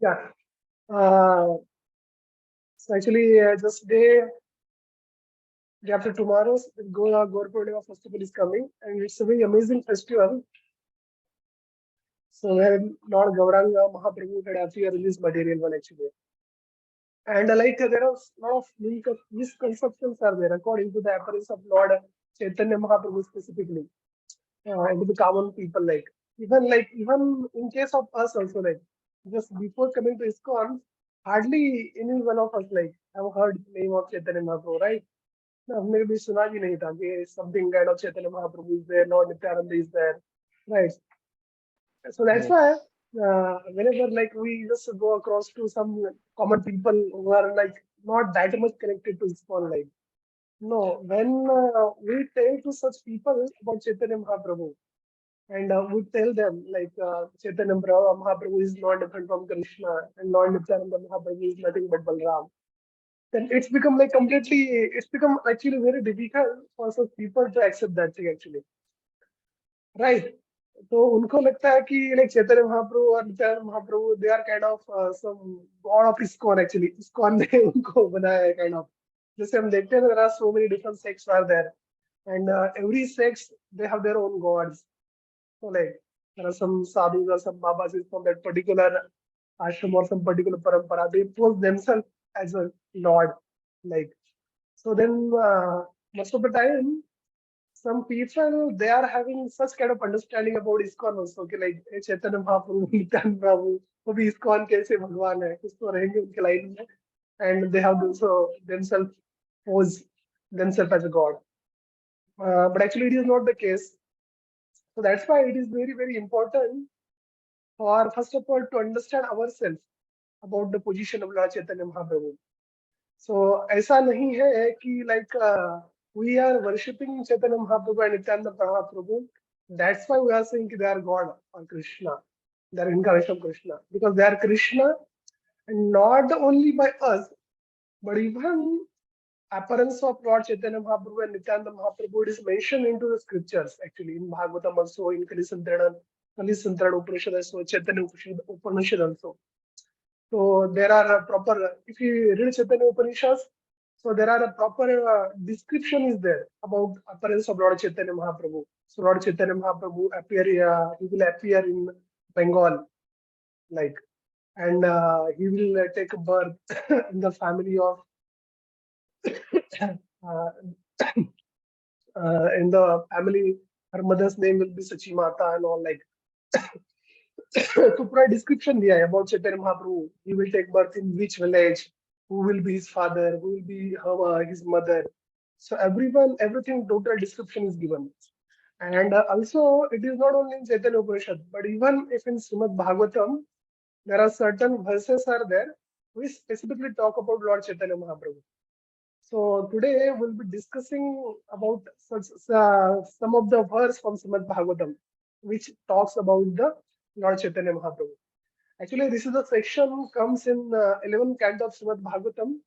Yeah. Uh, so actually, just day after tomorrow, Gaur Purnima festival is coming, and it's a very amazing festival. So where Lord Gauranga Mahaprabhu had appeared in this material one actually. And there are a lot of misconceptions are there according to the appearance of Lord Chaitanya Mahaprabhu specifically, and to the common people even in case of us also just before coming to ISKCON, hardly any one of us have heard the name of Chaitanya Mahaprabhu, right? No, हमने कभी सुना भी नहीं था कि something kind of Chaitanya Mahaprabhu is there, Lord Nityananda is there, right? So that's Yes. why whenever we just go across to some common people who are not that much connected to ISKCON, no, when we tell to such people about Chaitanya Mahaprabhu and we tell them Chaitanya Mahaprabhu is not different from Krishna and Lord Nityananda Mahaprabhu is nothing but Balram, then it's become actually very difficult for such people to accept that thing actually, right? तो उनको लगता है कि चैतन्य महाप्रभु और Nityananda Mahaprabhu they are kind of some god of ISKCON actually ISKCON ने उनको बनाया है काइंड ऑफ जैसे हम देखते हैं there are so many different sects are there and every sect they have their own gods so there are some sadhus or some babas from that particular ashram or some particular parampara they pose themselves as a lord like so then most of the time some people they are having such kind of understanding about ISKCON also कि चैतन्य महाप्रभु नित्यानंद प्रभु वो भी ISKCOन कैसे भगवान है कुछ तो रहेंगे उनके लाइन में and they have also themselves pose themselves as a god but actually it is not the case so that's why it is very important for first of all to understand ourselves about the position of Lord Chaitanya Mahaprabhu. So ऐसा नहीं है कि we are worshipping Chaitanya Mahaprabhu and Nityananda Mahaprabhu. That's why we are saying they are God or Krishna. They are incarnation of Krishna because they are Krishna and not only by us, but even appearance of Lord Chaitanya Mahaprabhu and Nityananda Mahaprabhu it is mentioned into the scriptures actually in Bhagavatam also in Kalisantarana Upanishad also Chaitanya Upanishad also. So there are a proper, if you read Chaitanya Upanishads, so there are a proper description is there about appearance of Lord Chaitanya Mahaprabhu. So Lord Chaitanya Mahaprabhu he will appear in Bengal, like, and he will take birth in the family of, uh, in the family, her mother's name will be Sachi Mata and all like. तो पूरा description दिया है about Chaitanya Mahaprabhu. He will take birth in which village, who will be his father, who will be his mother. So everything, total description is given. And also, it is not only in Chaitanya Upanishad, but even if in Srimad Bhagavatam, there are certain verses are there which specifically talk about Lord Chaitanya Mahaprabhu. So today we'll be discussing about some of the verse from Srimad Bhagavatam, which talks about the Lord Chaitanya Mahaprabhu. Actually, this is a section comes in 11th canto of Srimad Bhagavatam,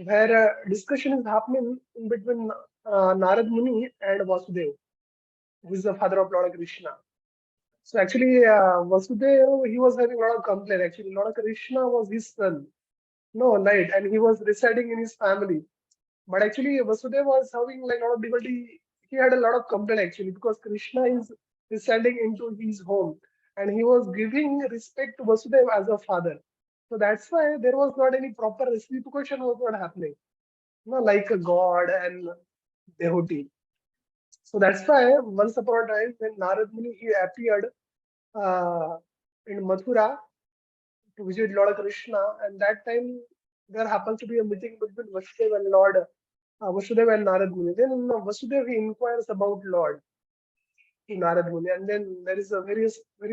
where discussion is happening in between Narad Muni and Vasudev, who is the father of Lord Krishna. So actually, Vasudev, he was having a lot of complaint. Actually, Lord Krishna was his son. No, right, and he was residing in his family. But actually, Vasudeva was having a lot of difficulty. He had a lot of complaint actually because Krishna is descending into his home and he was giving respect to Vasudeva as a father. So that's why there was not any proper reciprocation was not happening. Like a god and devotee. So that's why once upon a time when Narad Muni he appeared uh, in Mathura to visit Lord Krishna, and that time there happens to be a meeting between Vasudeva and Lord Vasudeva and Narad Muni. Then Vasudeva he inquires about Lord to Narad Muni, and then there is a very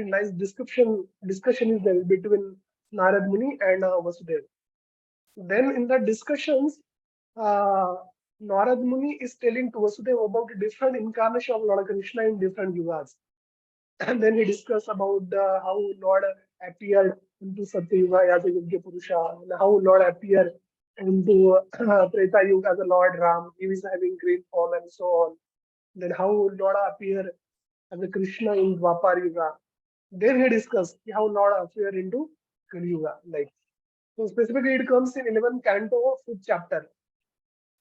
nice discussion is there between Narad Muni and Vasudeva. Then in the discussions, uh, Narad Muni is telling to Vasudeva about the different incarnation of Lord Krishna in different yugas. And then he discussed about how Lord appeared into Satyuga as a Yogya Purusha, and how Lord appeared into Treta Yuga as a Lord Ram. He was having great form and so on. Then how Lord appeared as a Krishna in Dwapar Yuga. Then he discussed how Lord appeared into Kali Yuga. Like, so specifically, it comes in 11 canto, 5th chapter,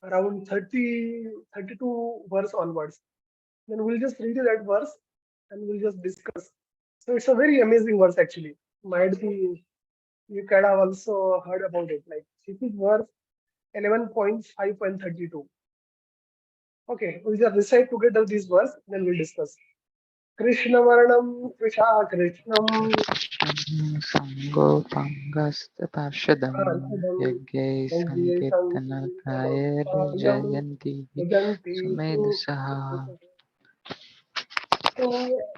around 32 verse onwards. Then we'll just read that verse and we'll just discuss. So it's a very amazing verse actually. Might be you could have also heard about it. Like this is verse 11.5.32. Okay, we'll just recite together this verse, then we'll discuss. Krishna Varanam Krisha Krishnam Sangopangastaparshadam Arshadam Yagyai Yajye Sankirtanakaya Sankirtanam Jayanti Jayanti Sumedusaha. So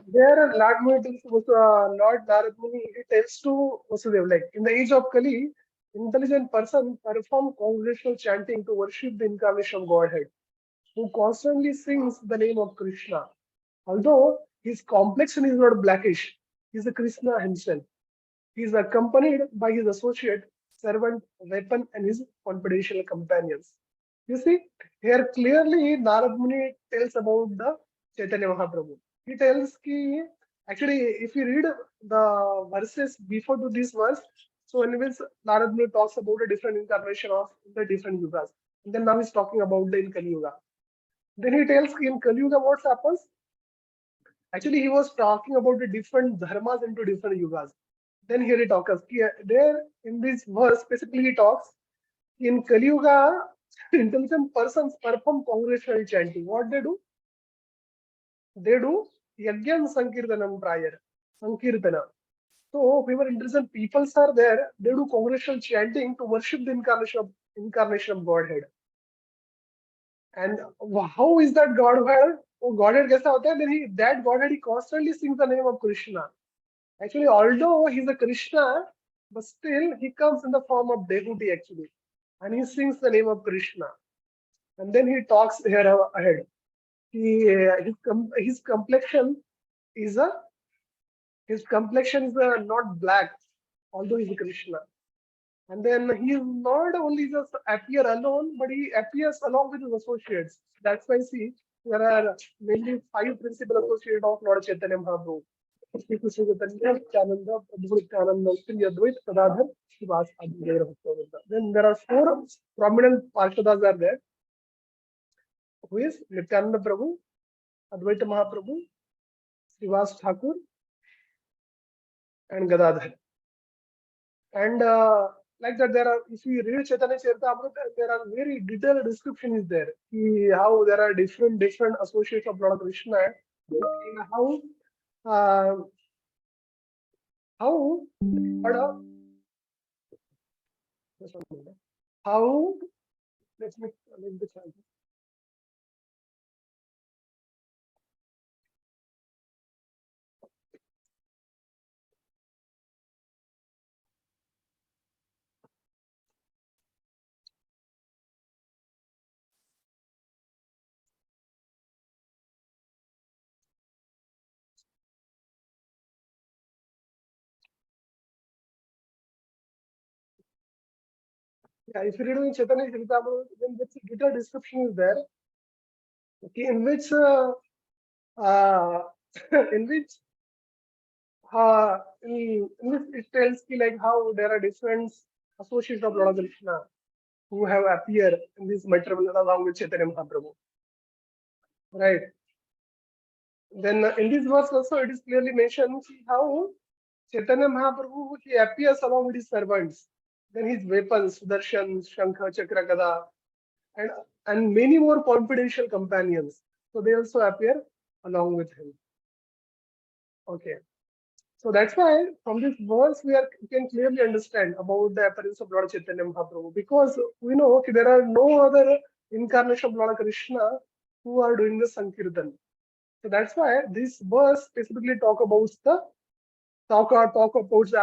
there Lord Muni tells Lord Narad Muni he tells to Vasudev, like in the age of Kali, intelligent person perform congregational chanting to worship the incarnation of Godhead, who constantly sings the name of Krishna. Although his complexion is not blackish, he is a Krishna himself. He is accompanied by his associate, servant, weapon, and his confidential companions. You see, here clearly Narad Muni tells about the Chaitanya Mahaprabhu. He tells ki, actually, if you read the verses before to this verse, so in which Narad Muni talks about a different incarnation of the different yugas. And then now he's talking about the in Kali Yuga. Then he tells in Kali Yuga what happens. Actually, he was talking about the different dharmas into different yugas. Then here he talks. There in this verse, basically he talks in Kali Yuga, intelligent persons perform congregational chanting. What they do? They do yajnam sankirtanam prior. Sankirtana. So whoever intelligent peoples are there, they do congregational chanting to worship the incarnation of Godhead. And how is that Godhead? Oh, Godhead कैसा होता है? Then that Godhead he constantly sings the name of Krishna. Actually, although he's a Krishna, but still he comes in the form of devotee actually, and he sings the name of Krishna. And then he talks here ahead. His complexion is not black, although he's a Krishna. And then he is not only just appear alone, but he appears along with his associates. That's why see there are mainly 5 principal associates of Lord Chaitanya Mahaprabhu. Shri Krishna Chaitanya, Nityananda, Prabhu Nityananda, Sri Advait, Gadadhar, Srivas, Adi Gaura Bhakta. Then there are 4 prominent Parshadas are there, who is Nityananda Prabhu, Advaita Mahaprabhu, Srivas Thakur, and Gadadhar. And like that, there are, if you read Chaitanya Charitamrita, there are very detailed description is there. How there are different associates of Lord Krishna, and uh, how but, just one minute. How let me make the chant. Yeah, if you read in Chaitanya Charitamrita, then the detailed description is there. Okay, in which uh, in which in which it tells ki like how there are different associates of Lord Krishna who have appeared in this material along with Chaitanya Mahaprabhu. Right. Then in this verse also it is clearly mentioned how Chaitanya Mahaprabhu he appears along with his servants. Then his weapons, Sudarshan, Shankha, Chakra, Gada, and and many more confidential companions. So they also appear along with him. Okay. So that's why from this verse we can clearly understand about the appearance of Lord Chaitanya Mahaprabhu because we know okay, there are no other incarnation of Lord Krishna who are doing the Sankirtan. So that's why this verse specifically talk about the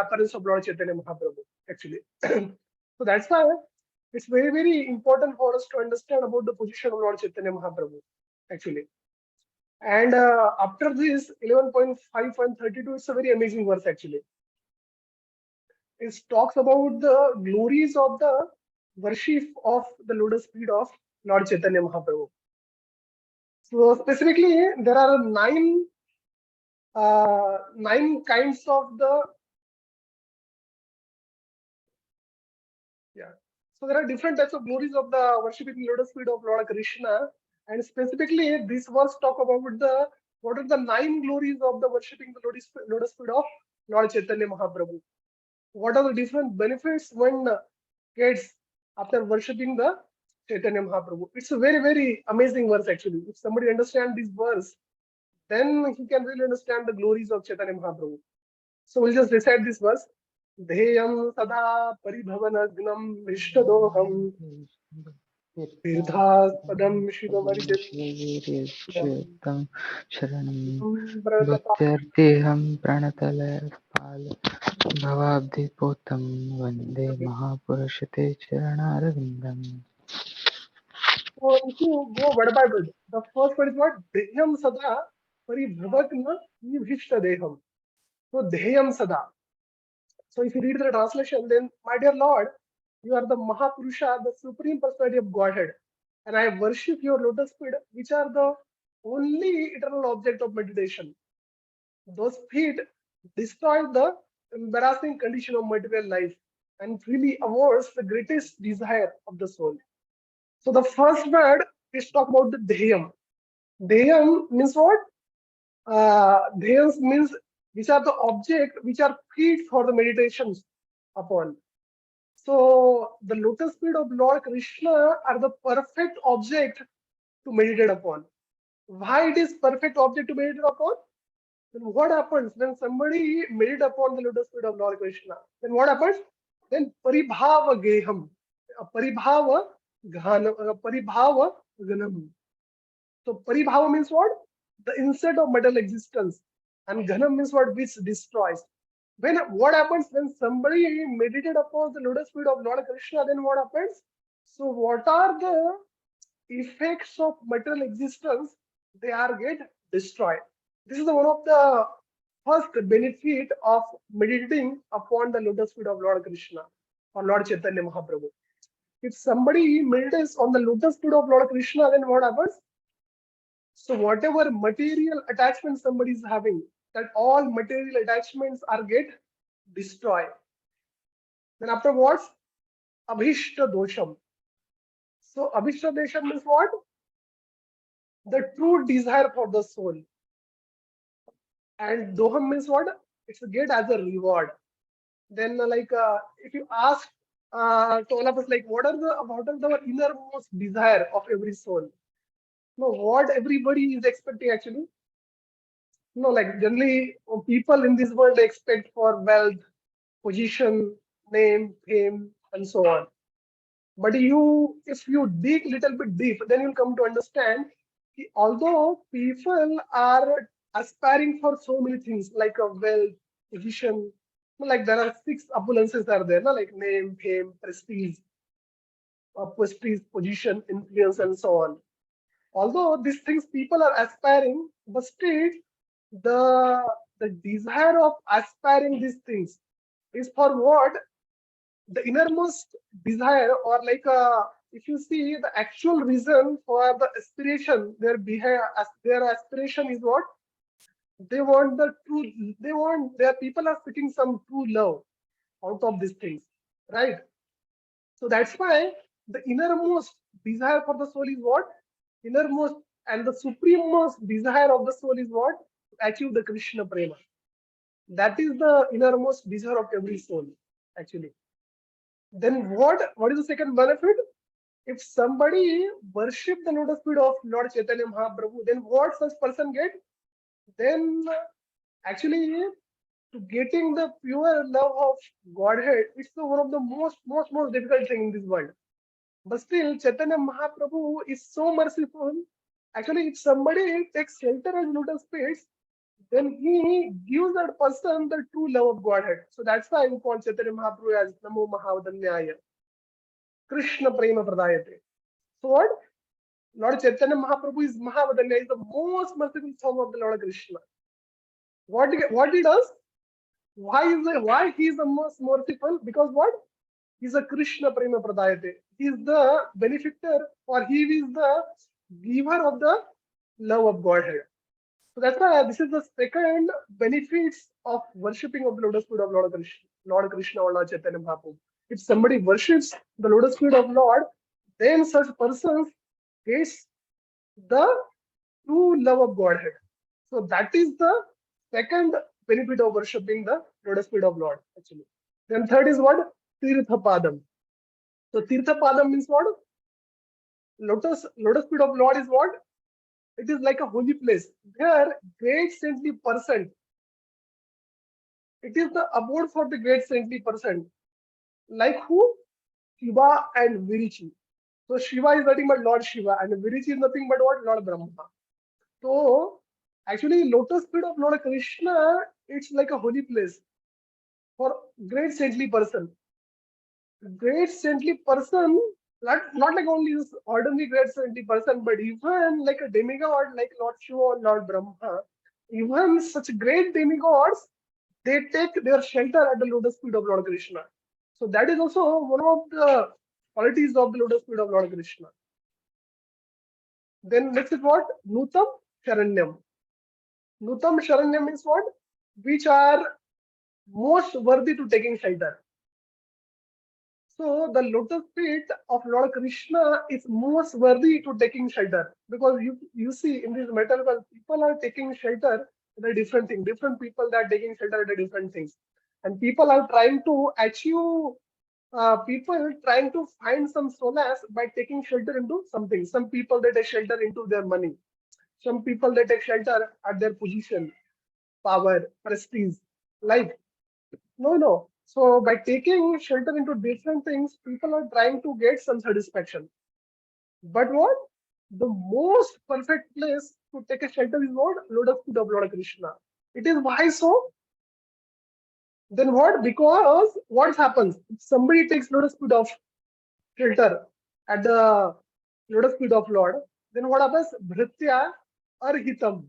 appearance of Lord Chaitanya Mahaprabhu actually. So that's why it's very important for us to understand about the position of Lord Chaitanya Mahaprabhu actually. And after this 11.5.32, it's a very amazing verse actually. It talks about the glories of the worship of the lotus feet of Lord Chaitanya Mahaprabhu. So specifically, there are nine kinds of the Yeah. So there are different types of glories of the worshipping lotus feet of Lord Krishna, and specifically this verse talk about the what are the nine glories of the worshipping the lotus feet of Lord Chaitanya Mahaprabhu. What are the different benefits one gets after worshipping the Chaitanya Mahaprabhu? It's a very amazing verse actually. If somebody understands this verse, then he can really understand the glories of Chaitanya Mahaprabhu. So we'll just recite this verse. Dheyam sada paribhavanagnam ishtadoham तीर्थास्पदं शिववर्जन्यं शिववीर्यच्युतं शरणं व्रतपा भक्त्यर्थिहं प्रणतलपाल भवाब्धिपोतं वन्दे महापुरुषते चरणारविन्दम्. So if you go word by word, the first word is what? Dhyam sada paribhavagna nivishta deham. So Dhyam sada. So if you read the translation, then my dear Lord, you are the Mahapurusha, the Supreme Personality of Godhead. And I worship your lotus feet, which are the only eternal object of meditation. Those feet destroy the embarrassing condition of material life and really awards the greatest desire of the soul. So the first word is talk about the Dhyam. Dhyam means what? Dhyams means which are the object which are feet for the meditations upon. So the lotus feet of Lord Krishna are the perfect object to meditate upon. Why it is perfect object to meditate upon? Then what happens when somebody meditate upon the lotus feet of Lord Krishna? Then what happens? Then paribhava geham, paribhava paribhava ganam. So paribhava means what? The insect of material existence, and ghanam means what? Which destroys. When what happens when somebody meditate upon the lotus feet of Lord Krishna? Then what happens? So what are the effects of material existence? They are get destroyed. This is one of the first benefit of meditating upon the lotus feet of Lord Krishna or Lord Chaitanya Mahaprabhu. If somebody meditates on the lotus feet of Lord Krishna, then what happens? So whatever material attachment somebody is having, that all material attachments are get destroyed. Then afterwards, abhishta dosham. So abhishta dosham means what? The true desire for the soul. And doham means what? It's get as a reward. Then if you ask to all of us like what are the innermost desire of every soul? No, what everybody is expecting actually. No, like generally people in this world they expect for wealth, position, name, fame, and so on. But if you dig little bit deep, then you'll come to understand although people are aspiring for so many things like a wealth, position, like there are six opulences are there, no? Like name, fame, prestige, position, influence, and so on. Although these things people are aspiring, but still the the desire of aspiring these things is for what? The innermost desire, or if you see the actual reason for the aspiration, their aspiration is what? They want the true, they want their people are seeking some true love out of these things, right? So that's why the innermost desire for the soul is what? Innermost and the suprememost desire of the soul is what? To achieve the Krishna prema. That is the innermost desire of every soul, actually. Then what is the second benefit? If somebody worship the lotus feet of Lord Chaitanya Mahaprabhu, then what such person get? Then actually to getting the pure love of Godhead, it's one of the most difficult thing in this world. But still, Chaitanya Mahaprabhu is so merciful. Actually, if somebody takes shelter as lotus feet, then he gives that person the true love of Godhead. So that's why we call Chaitanya Mahaprabhu as Namo Mahavadanyaya, Krishna Prema Pradayate. So what? Lord Chaitanya Mahaprabhu is Mahavadanya, is the most merciful form of the Lord Krishna. What he does? Why he is the most merciful? Because what? He is a Krishna Prema Pradayate. He is the benefactor, or he is the giver of the love of Godhead. So that's why this is the second benefits of worshipping of the lotus feet of Lord Krishna or Lord Chaitanya Mahaprabhu. If somebody worships the lotus feet of Lord, then such person gets the true love of Godhead. So that is the second benefit of worshipping the lotus feet of Lord, actually. Then third is what? Tirtha Padam. So Tirtha Padam means what? Lotus feet of Lord is what? It is like a holy place. There, great saintly person. It is the abode for the great saintly person. Like who? Shiva and Virichi. So Shiva is nothing but Lord Shiva, and Virichi is nothing but what? Lord Brahma. So actually, lotus feet of Lord Krishna, it's like a holy place for great saintly person. Great saintly person, not like only this ordinary great saintly person, but even like a demigod like Lord Shiva or Lord Brahma, even such great demigods, they take their shelter at the lotus feet of Lord Krishna. So that is also one of the qualities of the lotus feet of Lord Krishna. Then next is what? Nutam Sharanyam. Nutam Sharanyam is what? Which are most worthy to taking shelter. So the lotus feet of Lord Krishna is most worthy to taking shelter, because you see in this metal world people are taking shelter in a different thing. Different people that are taking shelter at a different things, and people are trying to achieve. People trying to find some solace by taking shelter into something. Some people they take shelter into their money. Some people they take shelter at their position, power, prestige, like no, no. So by taking shelter into different things, people are trying to get some satisfaction. But what? The most perfect place to take a shelter is what? Lotus feet of Lord Krishna. It is why so? Then what? Because what happens? If somebody takes lotus feet of shelter at the lotus feet of Lord, then what happens? Bhritya Arhitam.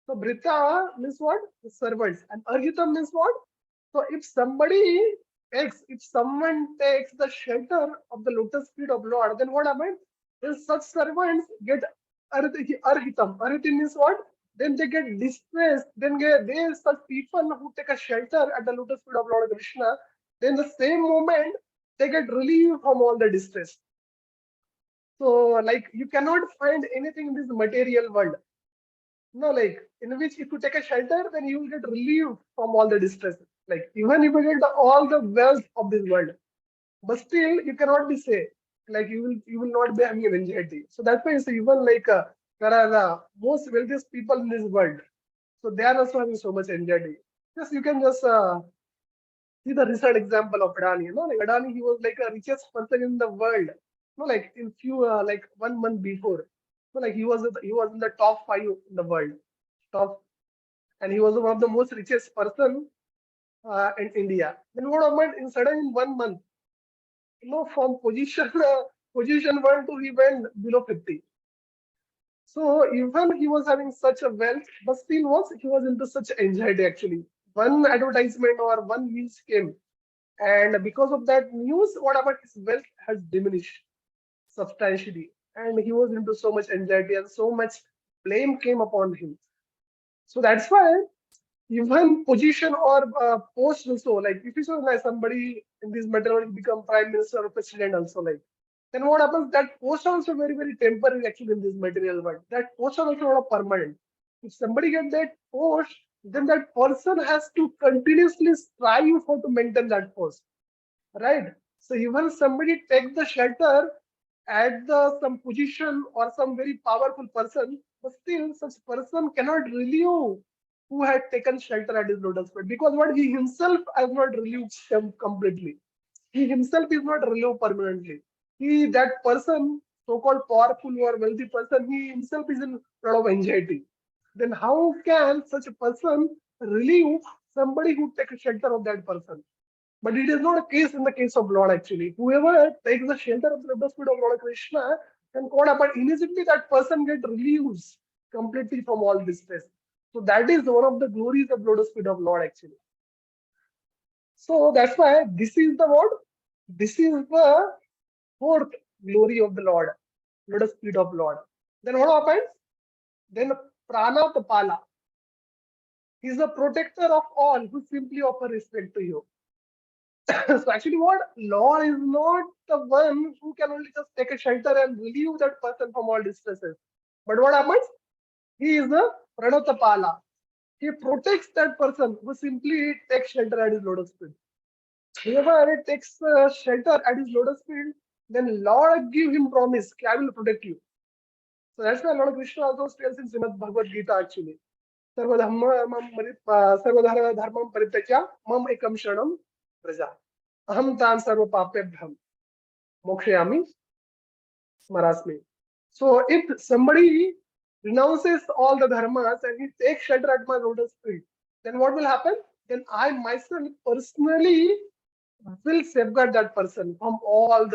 So Bhrita means what? The servants. And Arhitam means what? So if someone takes the shelter of the lotus feet of Lord, then what happens? Then such servants get arhitam. Arhitam means what? Then they get distressed. They such people who take a shelter at the lotus feet of Lord Krishna. Then the same moment they get relieved from all the distress. So like you cannot find anything in this material world. No, like in which if you take a shelter, then you will get relieved from all the distress. Like even if you get all the wealth of this world, but still you cannot be safe. Like you will not be having an anxiety. So that's why it's even like there are most wealthiest people in this world. So they are also having so much anxiety. Just you can just see the recent example of Adani. Like Adani, he was like a richest person in the world. Like in few like 1 month before. Like he was in the top five in the world, top, and he was one of the most richest person in India. Then what happened in sudden in 1 month? From position position one to he went below 50. So even he was having such a wealth, but still he was into such anxiety actually. One advertisement or one news came, and because of that news, what happened? His wealth has diminished substantially, and he was into so much anxiety and so much blame came upon him. So that's why even position or post also, like if you saw like somebody in this matter will become prime minister or president also, like then what happens? That post also very very temporary actually in this material world. That post also not permanent. If somebody get that post, then that person has to continuously strive for to maintain that post, right? So even somebody take the shelter at the some position or some very powerful person, but still such person cannot relieve who had taken shelter at his lotus feet, because what he himself has not relieved him completely. He himself is not relieved permanently. That person, so-called powerful or wealthy person, he himself is in a lot of anxiety. Then how can such a person relieve somebody who takes shelter of that person? But it is not a case in the case of Lord actually. Whoever takes the shelter of the lotus feet of Lord Krishna, then what happens? Immediately that person get relieved completely from all distress. So that is one of the glories of lotus feet of Lord actually. So that's why this is the what? This is the fourth glory of the Lord, lotus feet of Lord. Then what happens? Then Prana Tapala. He is the protector of all who simply offer respect to you. So actually, what Lord is not the one who can only just take a shelter and relieve that person from all distresses. But what happens? He is the Pranatapala. He protects that person who simply takes shelter at his lotus feet. Whoever takes shelter at his lotus feet, then Lord give him promise, I will protect you. So that's why Lord Krishna also tells in Srimad Bhagavad Gita actually. सर्वधर्मं परित्यज्य मम एकम शरणम प्रजा अहम तान सर्व पापेभ्यम मोक्षयामि स्मरास्मि. So if somebody renounces all the dharmas and he takes shelter at my lotus feet, then what will happen? Then I myself personally will safeguard that person from all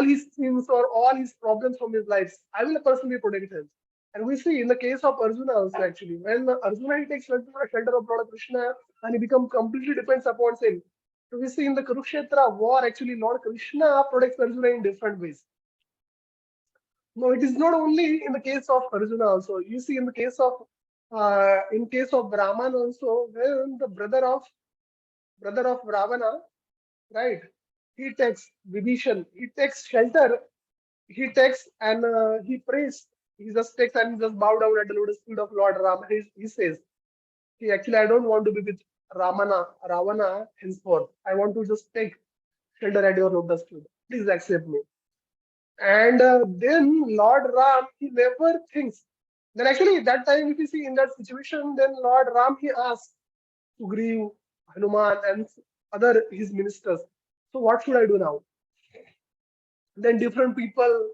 his sins or all his problems from his life. I will personally protect him. And we see in the case of Arjuna also actually, when Arjuna he takes shelter of Lord Krishna and he becomes completely depends upon him. So we see in the Kurukshetra war actually Lord Krishna protects Arjuna in different ways. No, it is not only in the case of Arjuna also. You see in case of Brahman also, when the brother of Ravana, right? He takes Vibhishan, he takes shelter, he takes and he prays. He just takes and he just bow down at the lotus feet of Lord Ram. He says, he actually I don't want to be with Ravana henceforth. I want to just take shelter at your lotus feet. Please accept me. And then Lord Ram, he never thinks. Then actually that time, if you see in that situation, then Lord Ram he asks Sugriv, Hanuman, and other his ministers. So what should I do now? Then different people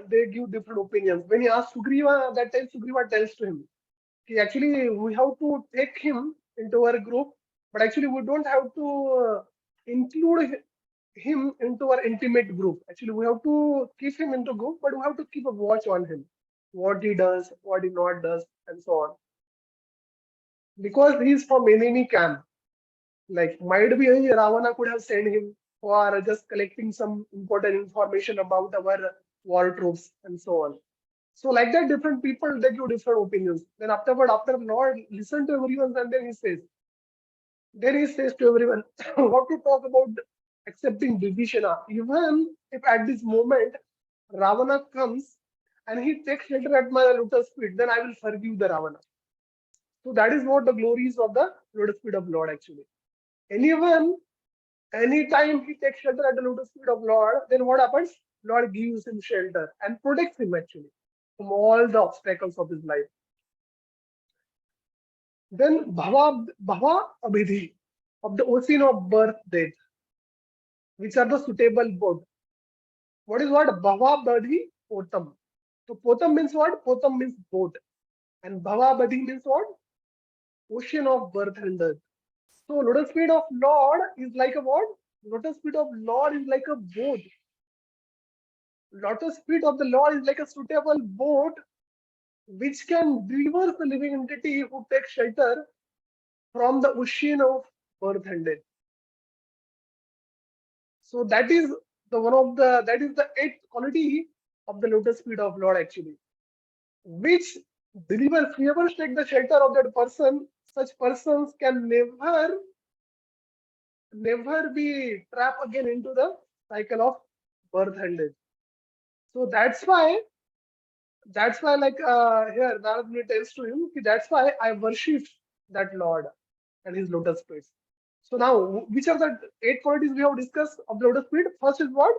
they give different opinions. When he asks Sugriva, that time Sugriva tells to him, okay, actually we have to take him into our group, but actually we don't have to include him into our intimate group. Actually, we have to keep him into group, but we have to keep a watch on him, what he does, what he not does, and so on. Because he is from enemy camp. Like might be Ravana could have sent him for just collecting some important information about our war troops and so on. So like that, different people they give different opinions. Then afterward, after Lord listen to everyone, and then he says to everyone, what to talk about accepting Vibhishana. Even if at this moment Ravana comes and he takes shelter at my lotus feet, then I will forgive the Ravana. So that is what the glories of the lotus feet of Lord actually. Anyone, anytime he takes shelter at the lotus feet of Lord, then what happens? Lord gives him shelter and protects him actually from all the obstacles of his life. Then Bhava Abhidhi of the ocean of birth, death, which are the suitable both. What is what? Bhava Badhi Potam. So Potam means what? Potam means boat. And Bhava Badhi means what? Ocean of birth and death. So lotus feet of Lord is like a what? Lotus feet of Lord is like a boat. Lotus feet of the Lord is like a suitable boat which can deliver the living entity who takes shelter from the ocean of birth and death. So that is the eighth quality of the lotus feet of Lord actually, which delivers whoever take the shelter of that person, such persons can never be trapped again into the cycle of birth and death. So that's why like here Narad Muni tells to him, that's why I worship that Lord and his lotus feet. So now, which are the eight qualities we have discussed of the lotus feet? First is what?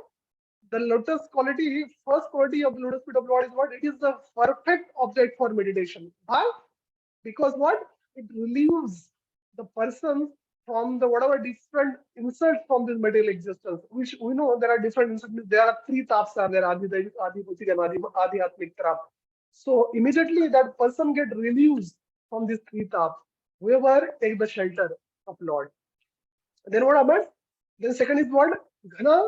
The lotus quality, first quality of the lotus feet of Lord is what? It is the perfect object for meditation. Why? Because what? It relieves the person from the whatever different insults from this material existence, which we know there are different insults. There are three taps are there, Adi, Adi, Bhuti, and Adi Atmik tap. So immediately that person get relieved from these three taps. Whoever take the shelter of Lord. Then what happens? Then second is what? Ghana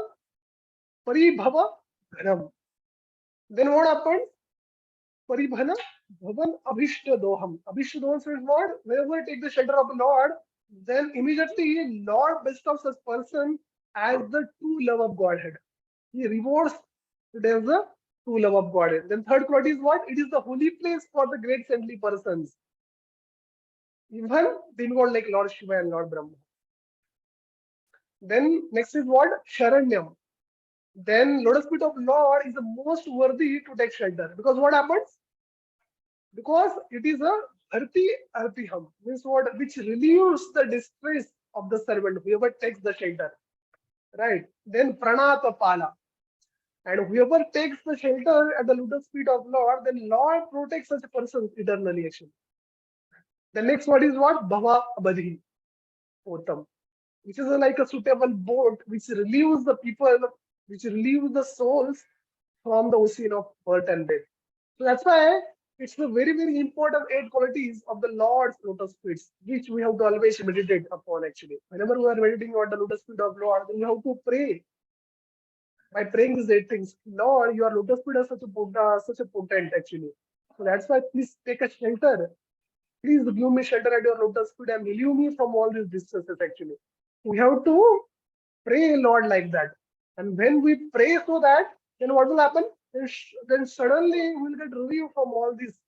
Paribhava Ghanam. Then what happens? Paribhana Bhavan Abhishtadoham. Abhishtadoham says what? Whenever take the shelter of the Lord, then immediately Lord bestows such person as the true love of Godhead. He rewards it as the true love of Godhead. Then third quality is what? It is the holy place for the great saintly persons. Even they involve like Lord Shiva and Lord Brahma. Then next is what? Sharanyam. Then lotus feet of Lord is the most worthy to take shelter. Because what happens? Because it is a arti artiham, means what? Which relieves the distress of the servant, whoever takes the shelter. Right? Then pranata pala. And whoever takes the shelter at the lotus feet of Lord, then Lord protects such a person eternally. Actually, the next word is what? Bhava Abadhi Potam, which is like a suitable boat which relieves the people, which relieves the souls from the ocean of birth and death. So that's why it's the very, very important eight qualities of the Lord's lotus feet, which we have to always meditate upon actually. Whenever we are meditating on the lotus feet of Lord, then we have to pray by praying these eight things. Lord, your lotus feet are such a potent actually. So that's why please take a shelter. Please give me shelter at your lotus feet and relieve me from all these distresses actually. We have to pray Lord like that. And when we pray so that, then what will happen? Then suddenly we will get relief from all these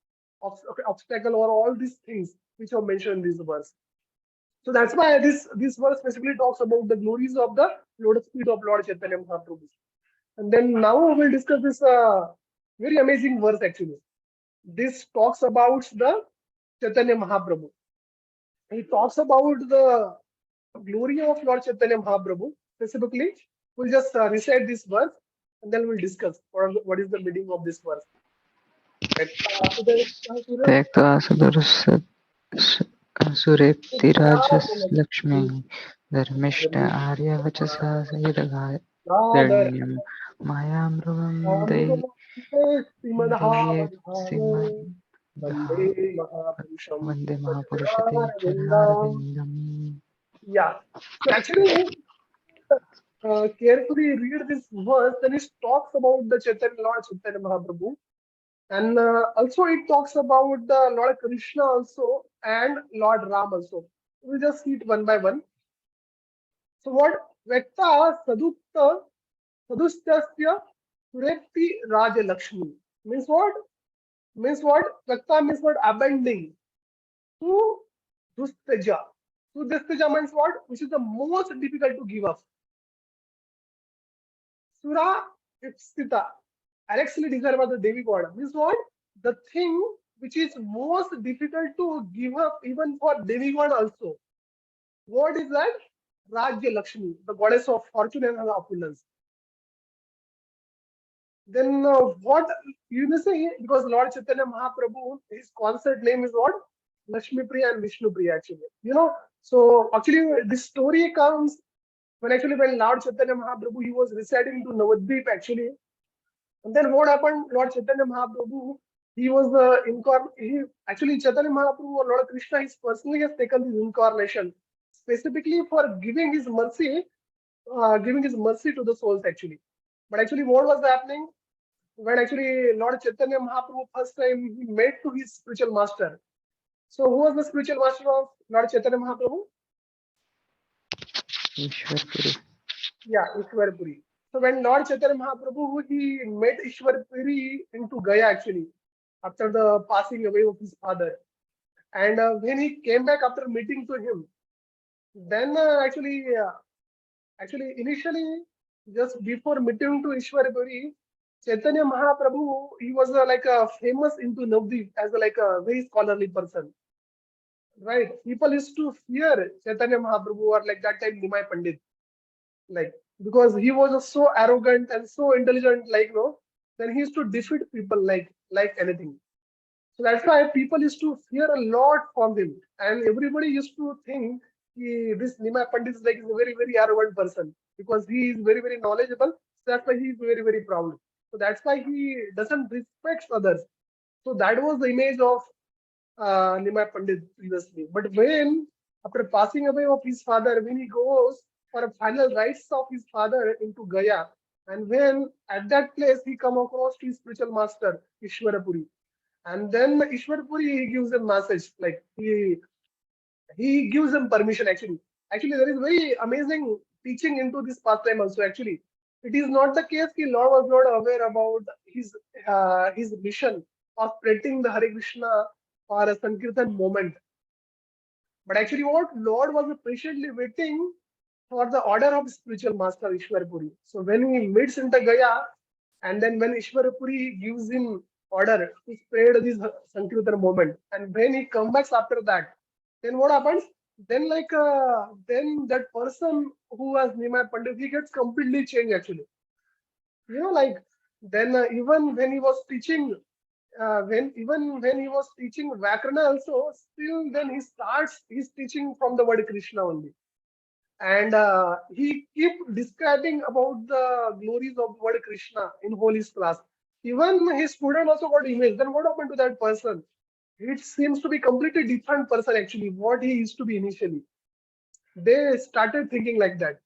obstacle or all these things which are mentioned in this verse. So that's why this verse specifically talks about the glories of the lotus feet of Lord Chaitanya Mahaprabhu. And then now we will discuss this very amazing verse actually. This talks about the Chaitanya Mahaprabhu. He talks about the glory of Lord Chaitanya Mahaprabhu. Specifically, we'll just recite this verse and then we'll discuss what is the meaning of this verse. त्यक्त्वा सुरेप्तिराजलक्ष्मीः धर्मिष्ठ आर्यवचसा सहितगारण्यं मायामृगं दैयेत्सिंह Vande Mahapurusham वन्दे महापुरुषते Chaitanya. चरणारविन्दम्. Yeah. So actually, carefully read this verse, then it talks about the Chaitanya Lord Chaitanya Mahaprabhu, and also it talks about the Lord Krishna also and Lord Ram also. We'll just see it one by one. So what Vekta Sadukta Sadustasya Sureti Raja Lakshmi means what? Means what? Vekta means what? Abandoning. To Dustaja. So Dustaja means what? Which is the most difficult to give up. Sura Ipsita. Actually desire by the Devi God. Means what? The thing which is most difficult to give up even for Devi God also. What is that? Rajya Lakshmi, the goddess of fortune and opulence. Then what you may say, because Lord Chaitanya Mahaprabhu, his concert name is what? Lakshmi Priya and Vishnu Priya actually. So actually this story comes when Lord Chaitanya Mahaprabhu he was residing to Navadvip actually. And then what happened? Lord Chaitanya Mahaprabhu, he was the he actually Chaitanya Mahaprabhu or Lord Krishna is personally has taken his incarnation specifically for giving his mercy to the souls actually. But actually, what was happening when actually Lord Chaitanya Mahaprabhu first time he met to his spiritual master? So who was the spiritual master of Lord Chaitanya Mahaprabhu? Ishwarpuri. Yeah, Ishwarpuri. So when Lord Chaitanya Mahaprabhu he met Ishwarpuri into Gaya actually after the passing away of his father, and when he came back after meeting to him, then actually initially just before meeting to Ishwarpuri, Chaitanya Mahaprabhu he was like a famous into Navdeep as like a very scholarly person, right? People used to fear Chaitanya Mahaprabhu or like that time Nimai Pandit, like because he was so arrogant and so intelligent, like no, then he used to defeat people like anything. So that's why people used to fear a lot from him, and everybody used to think this Nimai Pandit is like is a very very arrogant person because he is very very knowledgeable. So that's why he is very very proud. So that's why he doesn't respect others. So that was the image of Nimai Pandit previously. But when, after passing away of his father, when he goes for a final rites of his father into Gaya, and when at that place he come across his spiritual master, Ishwarapuri. And then Ishwarapuri, he gives a message, like he gives him permission actually. Actually, there is very amazing teaching into this pastime also actually. It is not the case that Lord was not aware about his mission of spreading the Hare Krishna or a Sankirtan moment. But actually what Lord was patiently waiting for the order of spiritual master Ishwarpuri. So when he meets in the Gaya, and then when Ishwarpuri gives him order to spread this Sankirtan movement, and when he comes back after that, then what happens? Then that person who was Nimai Pandit, he gets completely changed actually. Like then even when he was teaching, when he was teaching Vakrana also, still then he starts his teaching from the word Krishna only, and he keep describing about the glories of word Krishna in Holy's class. Even his student also got image. Then what happened to that person? It seems to be completely different person actually. What he used to be initially. They started thinking like that.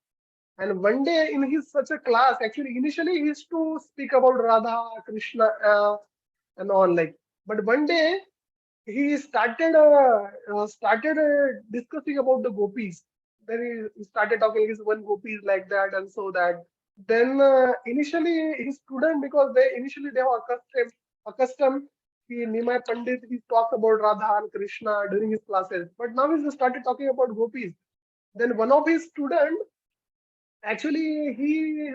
And one day in his such a class, actually initially he used to speak about Radha, Krishna, and all like. But one day he started discussing about the gopis. Then he started talking his one gopis like that and so that. Then initially his student, because they were accustomed he Nimai Pandit he talks about Radha and Krishna during his classes. But now he started talking about gopis. Then one of his student actually he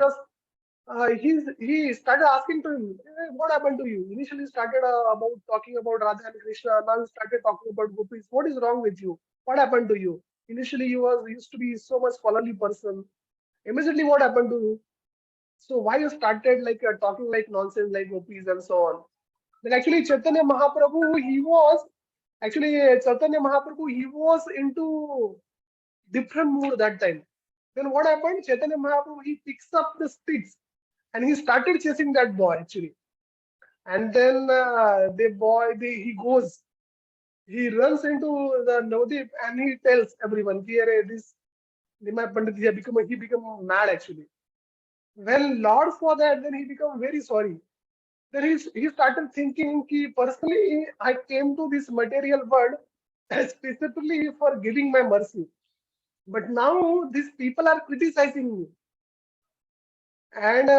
started asking to him, what happened to you? Initially started about talking about Radha and Krishna. Now you started talking about gopis. What is wrong with you? What happened to you? Initially you was used to be so much scholarly person. Immediately what happened to you? So why you started talking like nonsense like gopis and so on? Then actually Chaitanya Mahaprabhu he was into different mood that time. Then what happened? Chaitanya Mahaprabhu he picks up the sticks and he started chasing that boy actually. And then he runs into the Navdeep and he tells everyone, here this Nimai Pandit he become mad actually. When Lord saw that, then he become very sorry. Then he started thinking, ki personally I came to this material world specifically for giving my mercy. But now these people are criticizing me. And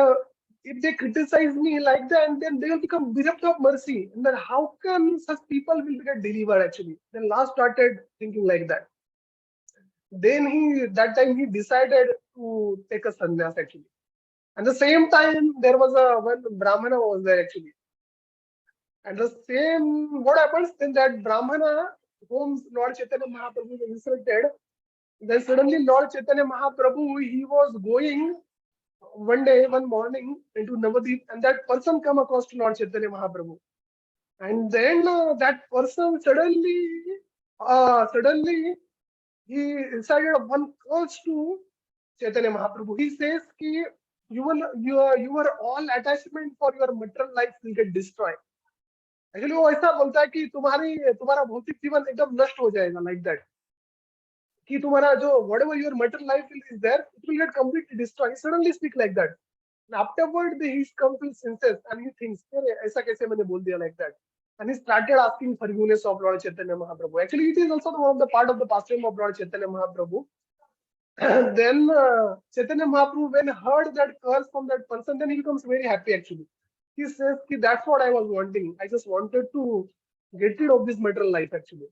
if they criticize me like that, then they will become bereft of mercy. And then how can such people will get delivered actually? Then last started thinking like that. Then that time he decided to take a sannyas actually. And the same time there was a one Brahmana was there actually. And the same what happens then that Brahmana whom Lord Chaitanya Mahaprabhu insulted, then suddenly Lord Chaitanya Mahaprabhu he was going one day, one morning into Navadip, and that person come across to Lord Chaitanya Mahaprabhu. And then that person suddenly he decided one curse to Chaitanya Mahaprabhu. He says कि your all attachment for your material life will get destroyed. Actually वो ऐसा बोलता है कि तुम्हारा भौतिक जीवन एकदम नष्ट हो जाएगा like that. कि तुम्हारा जो whatever your material life is there, it will get completely destroyed. He suddenly speak like that. And afterward, he's come to his senses and he thinks, "अरे ऐसा कैसे मैंने बोल दिया like that?" And he started asking forgiveness of Lord Chaitanya Mahaprabhu. Actually, it is also one of the part of the pastime of Lord Chaitanya Mahaprabhu. Then Chaitanya Mahaprabhu, when heard that curse from that person, then he becomes very happy actually. He says, "Ki, that's what I was wanting. I just wanted to get rid of this material life actually."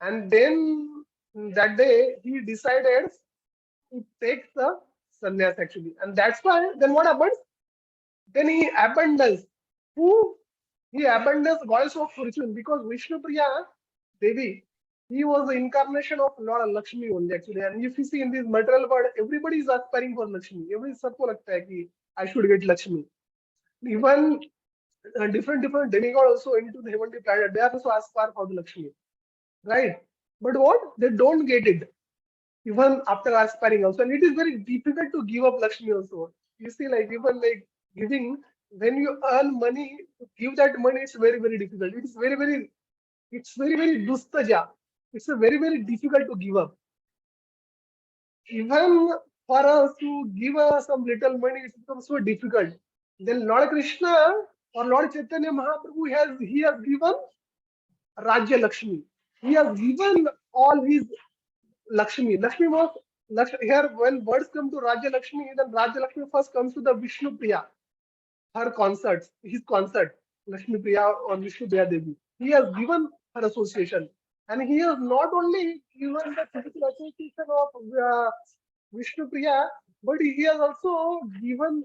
And then that day, he decided to take the sannyas actually. And that's why, then what happens? Then he abandons. Who? He abandons goddess of fortune because Vishnu Priya Devi, he was the incarnation of Lord Lakshmi only actually. And if you see in this material world, everybody is aspiring for Lakshmi. Every sabko lagta hai ki I should get Lakshmi. Even different demigod also into the heavenly planet, they are also aspire for the Lakshmi, right? But what? They don't get it even after aspiring also. And it is very difficult to give up Lakshmi also. You see, like even like giving, when you earn money, to give that money, it's very difficult. It's very dustaja. It's a very difficult to give up. Even for us to give us some little money, it becomes so difficult. Then Lord Krishna or Lord Chaitanya Mahaprabhu he has given Rajya Lakshmi. He has given all his Lakshmi. Lakshmi was here when words come to Rajya Lakshmi, then Rajya Lakshmi first comes to the Vishnu Priya, her concerts, his concert, Lakshmi Priya or Vishnu Priya Devi. He has given her association. And he has not only given the physical association of Vishnu Priya, but he has also given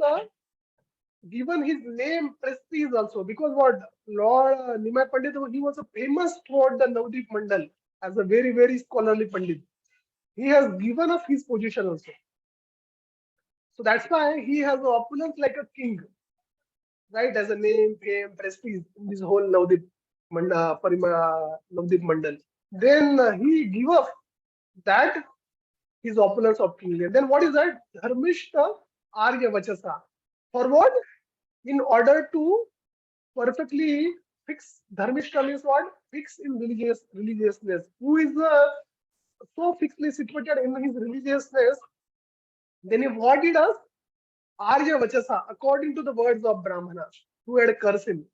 his name prestige also, because what Lord Nimai Pandit, he was a famous throughout the Navdeep Mandal as a very, very scholarly Pandit. He has given us his position also. So that's why he has opulence like a king, right? As a name, fame, prestige in this whole Navdeep Mandal. Then he give up that his opulence of king. And then what is that? Dharmishta Arya Vachasa. For what? In order to perfectly fix, Dharmishta means what? Fix in religiousness. Who is so fixedly situated in his religiousness, then what he does? Arya Vachasa, according to the words of Brahmana, who had cursed him.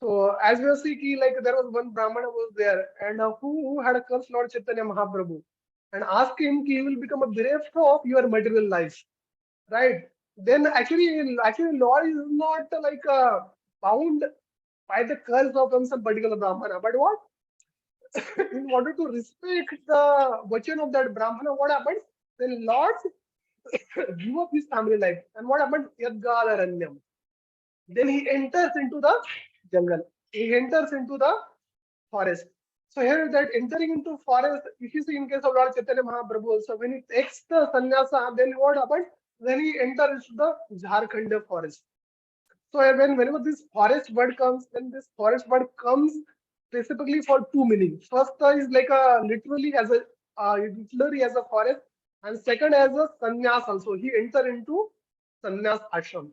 So as we see, ki, like there was one Brahmana was there, and who had cursed Lord Chaitanya Mahaprabhu, and asked him, ki, he will become a bereft of your material life, right? Then actually, Lord is not bound by the curse of some particular Brahmana, but what? In order to respect the vachan of that Brahmana, what happens? Then Lord give up his family life, and what happened? Yadgalaranyam. Then he enters into the jungle. He enters into the forest. So here that entering into forest, if you see in case of Lord Chaitanya Mahaprabhu also, when he takes the sannyasa, then what happens? Then he enters into the Jharkhand forest. So whenever this forest word comes, then this forest word comes specifically for two meanings. First is like a literally as a forest, and second as a sannyas also. He enter into sannyas ashram,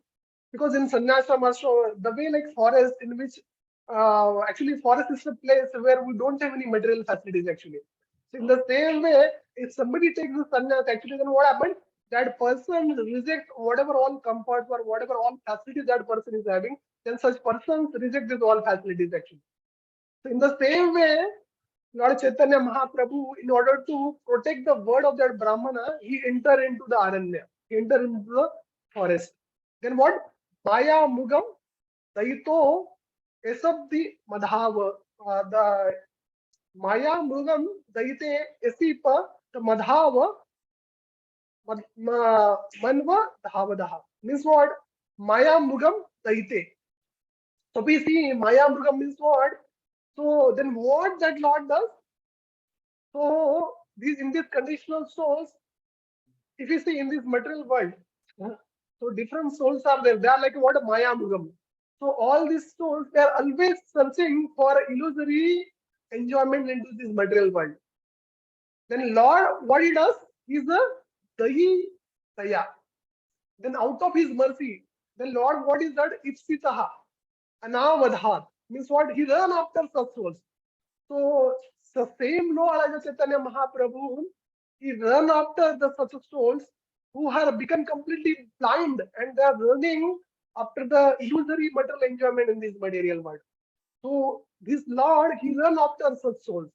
because in sannyas ashram also the way like forest in which actually forest is a place where we don't have any material facilities actually. So in the same way, if somebody takes the sannyas, actually then what happens? That person reject whatever all comforts or whatever all facilities that person is having, then such persons reject these all facilities actually. So in the same way, Lord Chaitanya Mahaprabhu, in order to protect the word of that Brahmana, he enter into the Aranya, he enter into the forest. Then what? Maya Mugam Daito Esabdi Madhava. The Maya Mugam Daite Esipa the Madhava Manva Dhavadaha. Means what? Maya Mugam Daite. So we see Maya Mugam means what? So then what that Lord does? So these in these conditional souls, if you see in this material world, so different souls are there. They are like what a Maya Mugam. So all these souls, they are always searching for illusory enjoyment into this material world. Then Lord, what he does is a Dahi Daya. Then out of his mercy, then Lord, what is that? Ipsitaha, Anavadhat. Means what? He ran after such souls. So the same Lord as Chaitanya Mahaprabhu, he ran after the such souls who have become completely blind, and they are running after the illusory material enjoyment in this material world. So this Lord, he ran after such souls,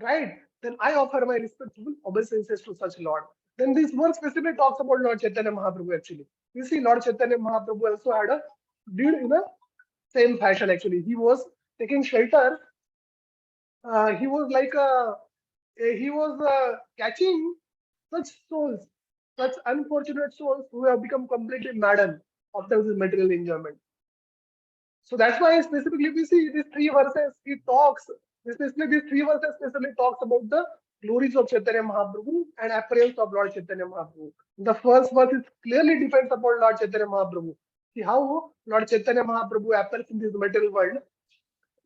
right? Then I offer my respectful obeisances to such Lord. Then this verse specifically talks about Lord Chaitanya Mahaprabhu actually. You see, Lord Chaitanya Mahaprabhu also had a did in the same fashion actually. He was taking shelter. He was he was catching such souls, such unfortunate souls who have become completely maddened after this material enjoyment. So that's why specifically we see these three verses, it talks, especially these three verses specifically talks about the glories of Chaitanya Mahaprabhu and appearance of Lord Chaitanya Mahaprabhu. The first verse is clearly defines about Lord Chaitanya Mahaprabhu. See how Lord Chaitanya Mahaprabhu appears in this material world.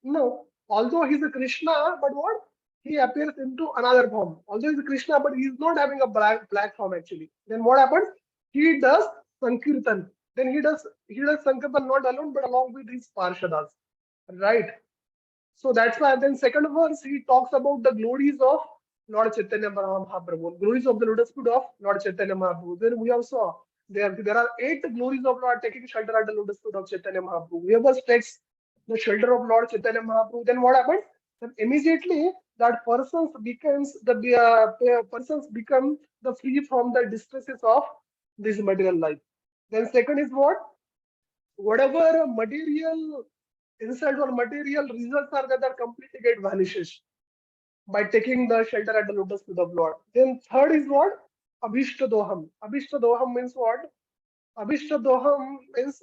No, although he's a Krishna, but what? He appears into another form. Although he's a Krishna, but he's not having a black form actually. Then what happens? He does Sankirtan. Then he does Sankirtan not alone, but along with his Parshadas. Right. So that's why then second verse he talks about the glories of Lord Chaitanya Mahaprabhu, glories of the lotus feet of Lord Chaitanya Mahaprabhu. Then we also saw there are eight glories of Lord taking shelter at the lotus feet of Chaitanya Mahaprabhu. Whoever takes the shelter of Lord Chaitanya Mahaprabhu, then what happens? Then immediately that persons become the free from the distresses of this material life. Then second is what? Whatever material insult or material results are that are completely get vanishes. by taking the shelter at the lotus feet of Lord. Then third is what? Abhishtadoham. Abhishtadoham means what? Abhishtadoham means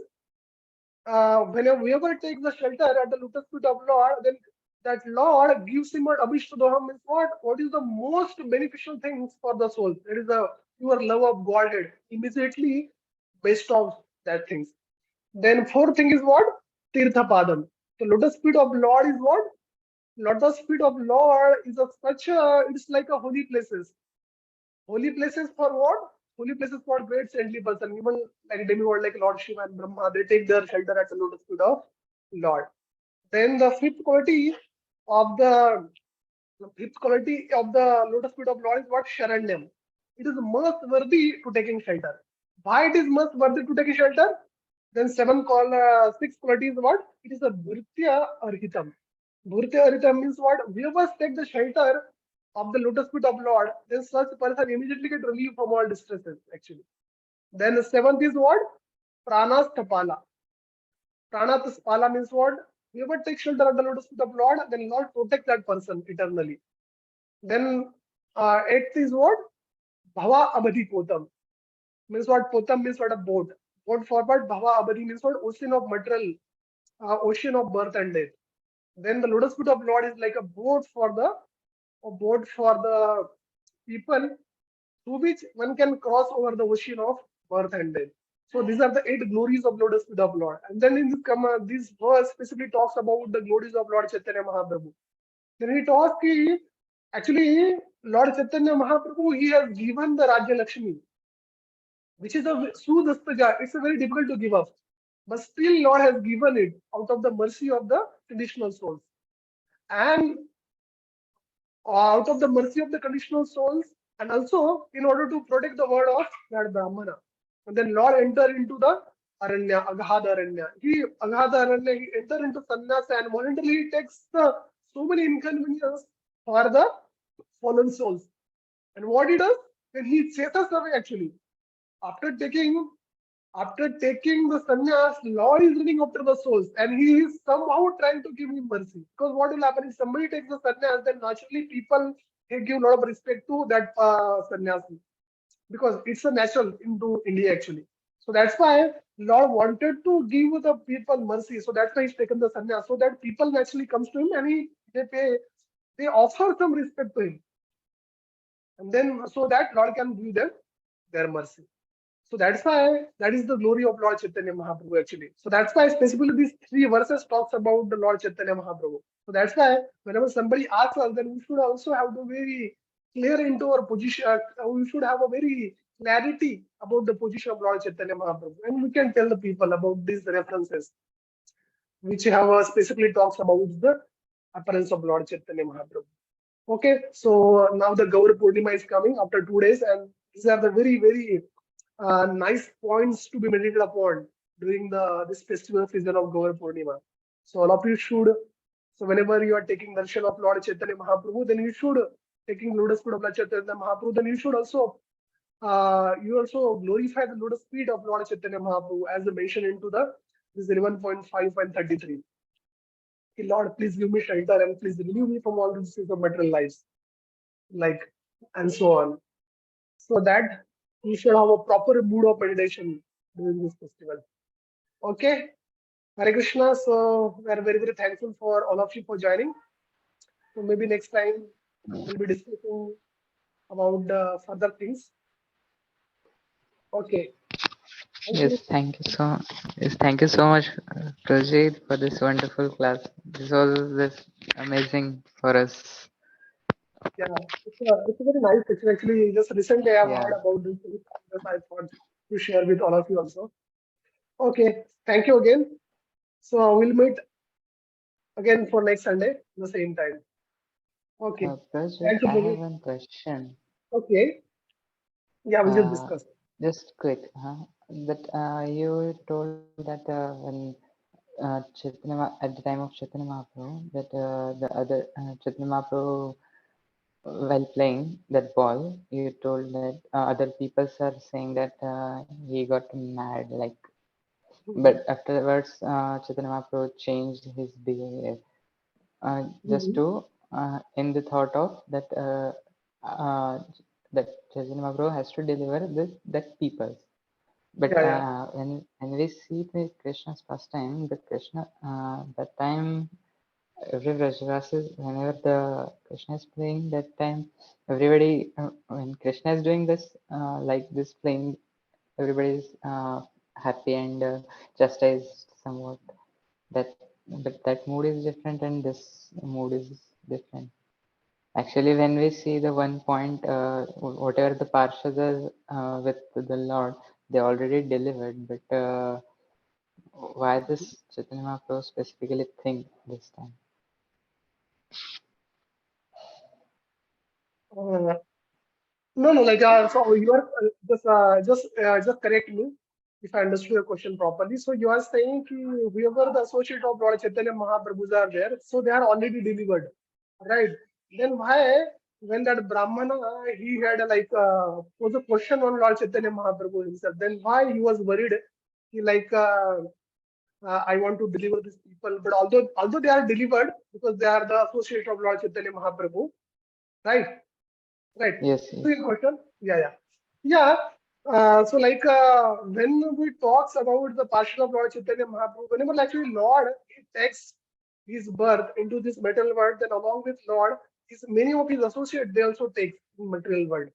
whenever whoever takes the shelter at the lotus feet of Lord, then that Lord gives him what Abhishtadoham means what? What is the most beneficial things for the soul? It is the pure love of Godhead. Immediately based off that things. Then fourth thing is what? Tirthapadam. The lotus feet of Lord is what? Lotus feet of Lord is a such a it's like a holy places. Holy places for what? Holy places for great saintly person. Even like demigod like Lord Shiva and Brahma, they take their shelter at the lotus feet of Lord. Then the fifth quality of the lotus feet of Lord is what? Sharanyam. It is most worthy to taking shelter. Why it is most worthy to take shelter? Then sixth quality is what? It is a Bhritya Arhitam. Bhritya Arhitam means what? Whoever take the shelter of the lotus feet of Lord, then such person immediately get relief from all distresses, actually. Then the seventh is what? Pranas Tapala. Pranas Tapala means what? Whoever takes shelter of the lotus feet of Lord, then Lord protect that person eternally. Then eighth is what? Bhava Abadhi Potam. Means what? Potam means what? A boat. Boat forward. Bhava Abadhi means what? Ocean of material, ocean of birth and death. Then the lotus feet of Lord is like a boat for the people through which one can cross over the ocean of birth and death. So these are the eight glories of lotus feet of Lord. And then in this verse specifically talks about the glories of Lord Chaitanya Mahaprabhu. Then he talks ki actually Lord Chaitanya Mahaprabhu he has given the Rajya Lakshmi, which is a Sudastaja. It's a very difficult to give up. But still Lord has given it out of the mercy of the traditional souls. And out of the mercy of the conditional souls, and also in order to protect the word of that Brahmana. And then Lord enter into the Aranya, Aghada Aranya. Aghada Aranya, he enter into sannyasa and voluntarily takes so many inconveniences for the fallen souls. And what he does? Then he chases away actually. After taking after taking the sannyas, Lord is running after the souls and he is somehow trying to give him mercy. Because what will happen if somebody takes the sannyas, then naturally people they give a lot of respect to that sannyasi because it's a natural into India actually. So that's why Lord wanted to give the people mercy. So that's why he's taken the sannyas so that people naturally comes to him and they offer some respect to him. And then so that Lord can give them their mercy. So that's why that is the glory of Lord Chaitanya Mahaprabhu actually. So that's why specifically these three verses talks about the Lord Chaitanya Mahaprabhu. So that's why whenever somebody asks us, then we should also have to very clear into our position. We should have a very clarity about the position of Lord Chaitanya Mahaprabhu, and we can tell the people about these references, which have specifically talks about the appearance of Lord Chaitanya Mahaprabhu. Okay, so now the Gaur Purnima is coming after 2 days, and these are the very nice points to be meditated upon during the this festival season of Gaur Purnima. So all of you should. So whenever you are taking darshan of Lord Chaitanya Mahaprabhu, then you should taking lotus feet of Lord Chaitanya Mahaprabhu. Then you also glorify the lotus feet of Lord Chaitanya Mahaprabhu as mentioned into the this 11.5 and 33. Lord, please give me shelter and please relieve me from all the diseases of material lives, like and so on. So that you should have a proper mood of meditation during this festival. Okay, Hare Krishna. So we are very thankful for all of you for joining. So maybe next time we'll be discussing about the further things. Okay, thank Yes, you. thank you so much, Prajit, for this wonderful class. This was this amazing for us. Yeah, it's a very nice picture. Actually, just recently I've Yeah. heard about this. Just I thought to share with all of you also. Okay, thank you again. So we'll meet again for next Sunday the same time. Okay, Prajit, thank you, I have Praveen. one question. Okay, yeah, we'll just Uh, discuss. just quick, huh? That you told that when at the time of Chaitanya Mahaprabhu, that the other Chaitanya Mahaprabhu, while playing that ball, you told that other people are saying that he got mad, like. But afterwards, Chaitanya Mahaprabhu changed his behavior just Mhm. to in the thought of that uh, that Chaitanya Mahaprabhu has to deliver this that people. But Yeah, yeah, when we see the Krishna's pastime, the Krishna that time every Vrajavasis, whenever the Krishna is playing, that time everybody when Krishna is doing this like this playing, everybody is happy and chastised somewhat. That but that mood is different and this mood is different. Actually, when we see the one point, whatever the Parshadas with the Lord, they already delivered. But why this Chaitanya Mahaprabhu specifically think this time? yeah. No, no, like so you are just correct me if I understood your question properly. So you are saying ki whoever the associate of Lord Chaitanya Mahaprabhus are there, so they are already delivered, right? Then why when that Brahmana he had was a question on Lord Chaitanya Mahaprabhu himself, then why he was worried? He I want to deliver these people, but although they are delivered because they are the associate of Lord Chaitanya Mahaprabhu, right? Right. Yes, So yes. your question? Yeah, yeah. Yeah. When we talks about the Passion of Lord Chaitanya Mahaprabhu, whenever actually Lord he takes his birth into this material world, then along with Lord, many of his associates they also take in material world.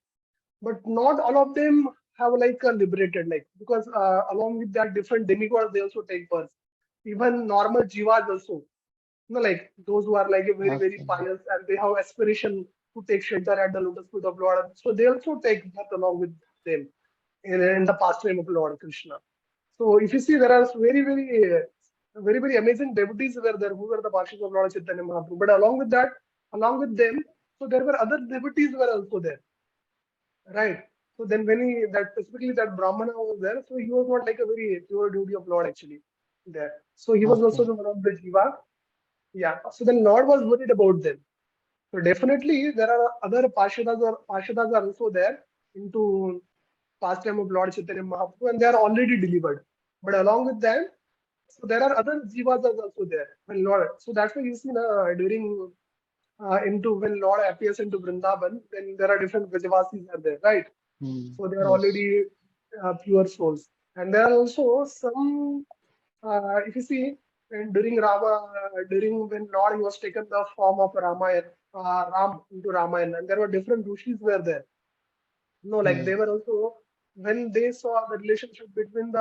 But not all of them have liberated, because along with that different demigods they also take birth. Even normal jivas also, like those who are very, very Okay. pious and they have aspiration to take shelter at the lotus feet of Lord. So they also take birth along with them in the pastime of Lord Krishna. So if you see, there are very, very amazing devotees were there who were the Parshas of Lord Chaitanya Mahaprabhu. But along with that, along with them, so there were other devotees were also there, right? So then when that specifically that Brahmana was there, so he was not like a very pure devotee of Lord actually there. So he was also Okay. the one of the Jiva. Yeah. So then Lord was worried about them. So definitely there are other Parshadas are also there into pastime of Lord Chaitanya Mahaprabhu and they are already delivered. But along with them, so there are other jivas are also there. When Lord, so that's why you see during into when Lord appears into Vrindavan, then there are different Vrajavasis are there, right? Hmm. So they are Yes. already pure souls. And there are also some if you see, during when Lord he was taken the form of Ramayana, Ram into Ramayana, and there were different rishis were there. No, like Hmm. they were also when they saw the relationship between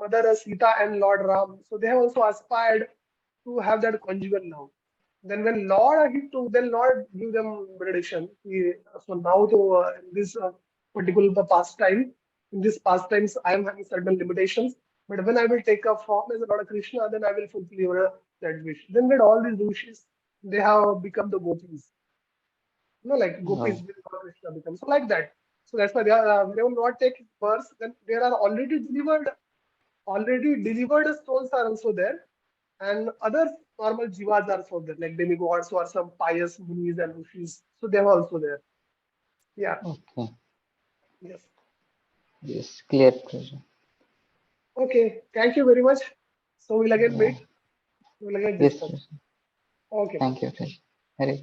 Mother Sita and Lord Ram, so they have also aspired to have that conjugal love. Then when then Lord give them benediction. So now to in this particular pastime, in this pastimes, I am having certain limitations. But when I will take a form as Lord Krishna, then I will fulfill that wish. Then with all these wishes, they have become the gopis. Like gopis Oh, will Lord Krishna become. So like that. So that's why they will not take birth. Then there are already delivered souls are also there, and other normal jivas are also there, like demigods or some pious munis and rishis. So they are also there. Yeah. okay. Yes. Yes, clear, Krishna. Okay. Thank you very much. So we'll again Yeah. meet. We'll again Yes, discuss. Krishna. Okay. Thank you, Krishna. Hare